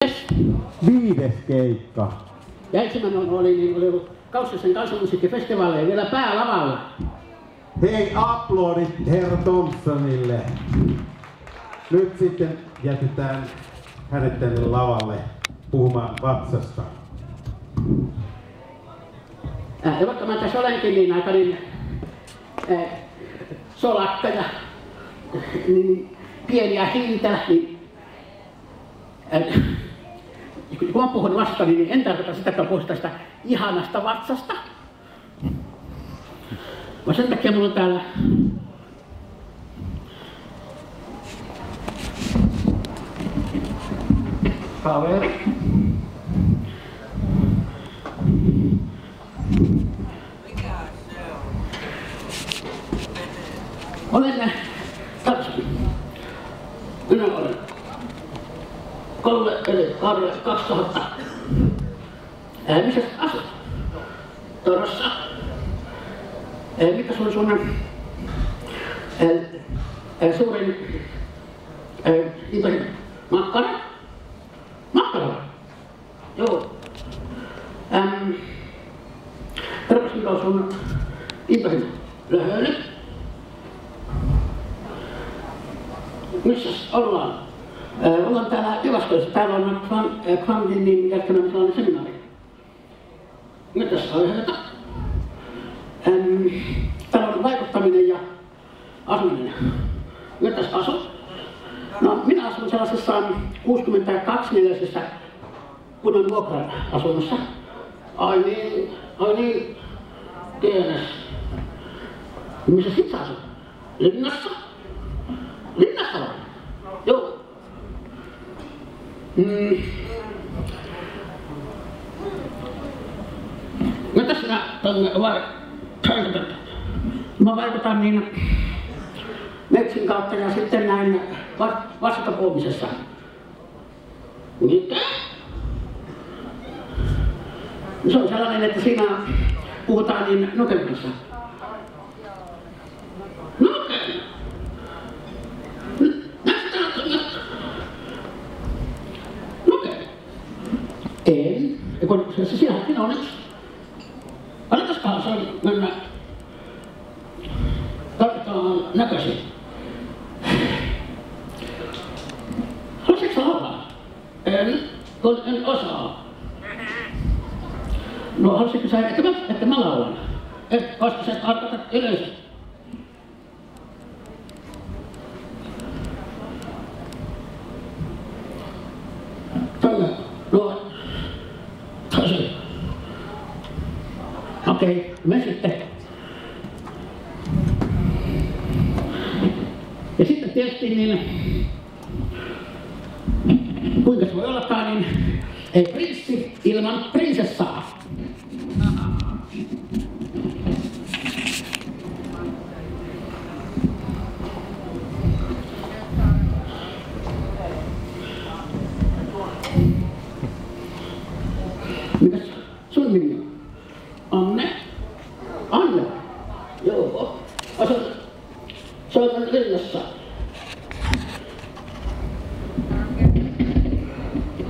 5. keikka. Ja ensimmäinen oli ollut Kaussisen kansanmusiikkifestivaaleja vielä päälavalla. Hei, aplodit herra Thompsonille. Nyt sitten jätetään hänet tänne lavalle puhumaan vatsasta. Ja vaikka mä tässä olenkin niin aika niin solakka ja niin pieniä hintä, niin kun mä puhun vasta, niin en tarkoita sitä, että puhun tästä ihanasta vatsasta. Vaan sen takia mulla on täällä kaveri. Minä olen 2000. Missä asut? Torossa. Mikä sun suurin makkara? Makkara? Joo. Terveys, mikä on sun intohimo? Löhöily? Missäs ollaan? Ollaan täällä Jyväskylässä. Täällä on Kvantinin järjestämä sellainen seminaari. Mitäs aiheita? Täällä on vaikuttaminen ja asuminen. Mitäs asut? No, minä asun sellaisessa 62-neliöisessä kunnon vuokra-asunnossa. Ai niin, pienessä. Missä sit sä asut? Linnassa? Linnassa vai? Joo. Mitäs sinä mä vaikutan niin metsin kautta ja sitten näin vastatapuomisessa. Mitä? Se on sellainen, että siinä puhutaan niin Nuken kanssa. Nuken? Nuken? En. Kun se sinäkin on yksi. Aletaskaan se mennä tarvitaan näköisiä. Haluaisitko sä laulaa? En, kun en osaa. No haluaisitko sä, että mä laulan? Koska sä tarkoitat yleisö. No, tosi. Okei, me sitten. Ja sitten tietysti niin, kuinka se voi ollakaan, niin ei prinssi ilman prinsessaa. Mikäs sun nimi on? Anne? Anne? Joo. Soitan linnassa.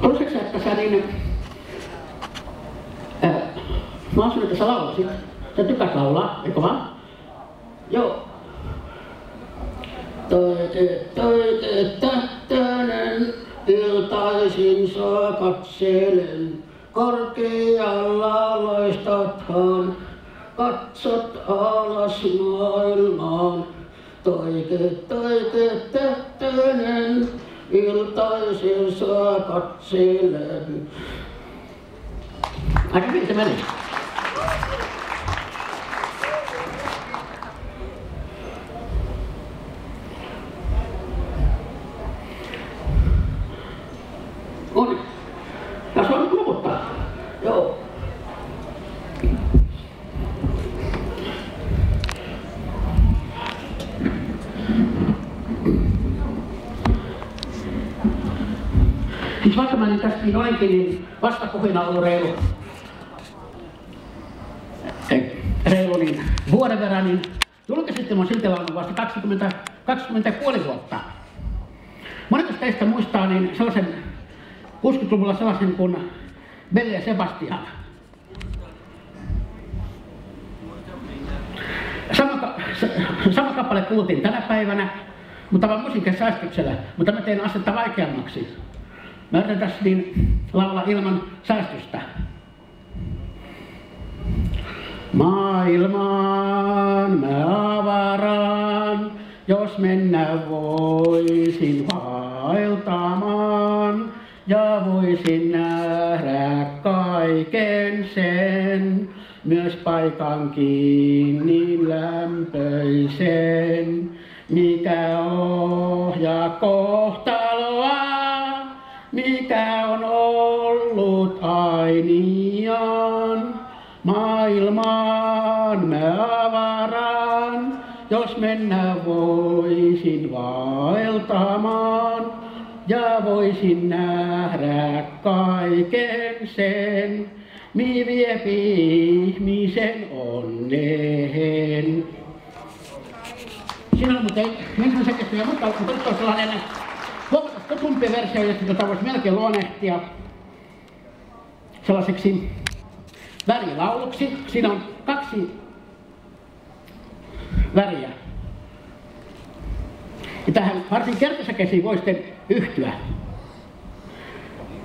Haluaisitko sä, että sä niin... Mä asun, että sä laulasit. Sä tykät laulaa, eikö vaan? Joo. Tähtäinen iltaisin sua katselen. Korkealla loistathan, katsot alas maailmaan. Tähtäinen iltaisin sua katselen. Aika hyvin se meni. On. Tässä on luvuttaa. Joo. Siis vaikka mä nyt tästä niin olenkin, niin vastapuhina ollut reilu niin vuoden verran, niin julkaisesti mun silti laulun vasta 20,5 vuotta. Monet teistä muistaa niin sellaisen 60-luvulla sellaisen kuin Belle ja Sebastian. Sama kappale kuultiin tänä päivänä, mutta vain musiikin säästyksellä, mutta mä tein asetta vaikeammaksi. Mä yritän tässä niin laulaa ilman säästystä. Maailmaan mä avaraan, jos mennä voisin vaeltamaan ja voisin nähdä kaiken sen, myös paikankin niin lämpöisen, mikä ohjaa kohtaloa, mikä on ollut ainiaan. Maailmaan mä avaraan, jos mennä voisin vaeltamaan ja voisin nähdä kaiken sen, mi viepi ihmisen onneen. Siinä on muuten ensimmäisen kestyjä, mutta on sellainen huomattavasti tutumpi versio, jota voisi melkein luonnehtia sellaiseksi värilauluksi. Siinä on 2 väriä. Ja tähän varsin kertosäkeisiin voi sitten yhtyä.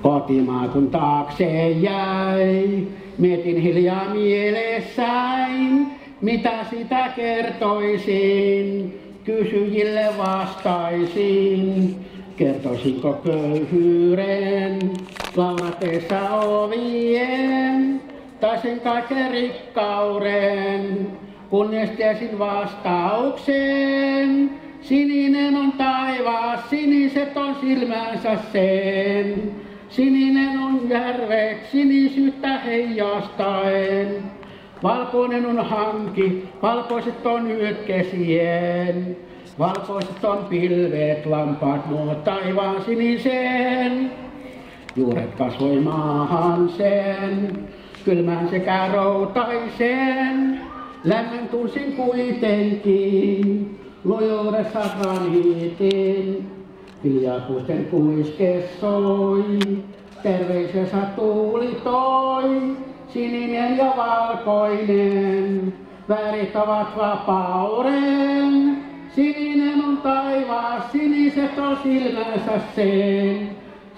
Kotimaa kun taakse jäi, mietin hiljaa mielessäin, mitä sitä kertoisin, kysyjille vastaisin. Kertoisinko köyhyyden, laulatessa ovien, tai sen kaiken rikkauden, kunnes tiesin vastauksen. Sininen on taivaas, siniset on silmänsä sen. Sininen on järvet, sinisyyttä heijastaen. Valkoinen on hanki, valkoiset on yöt kesien. Valkoiset on pilvet, lampaat nuo taivaan siniseen. Juuret kasvoi maahan sen, kylmän sekä routaisen. Lämmön tunsin kuitenkin, lujuudessa graniitin. Hiljakuisten kuiske soi, terveisensä tuuli toi. Sininen ja valkoinen, värit ovat vapauden. Sininen on taivaas, siniset on silmänsä sen.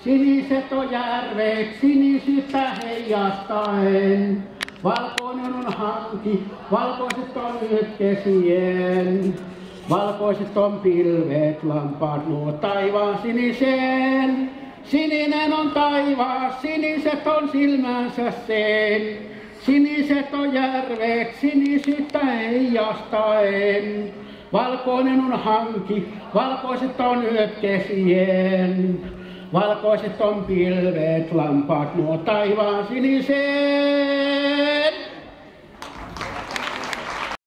Siniset on järvet, sinisyyttä heijastaen. Valkoinen on hanki, valkoiset on yöt kesien. Valkoiset on pilvet, lampaat nuo taivaan siniseen. Sininen on taivaas, siniset on silmänsä sen. Siniset on järvet, sinisyyttä heijastaen. Valkoinen on hanki, valkoiset on yöt kesien. Valkoiset on pilvet, lampaat nuo taivaan siniseen.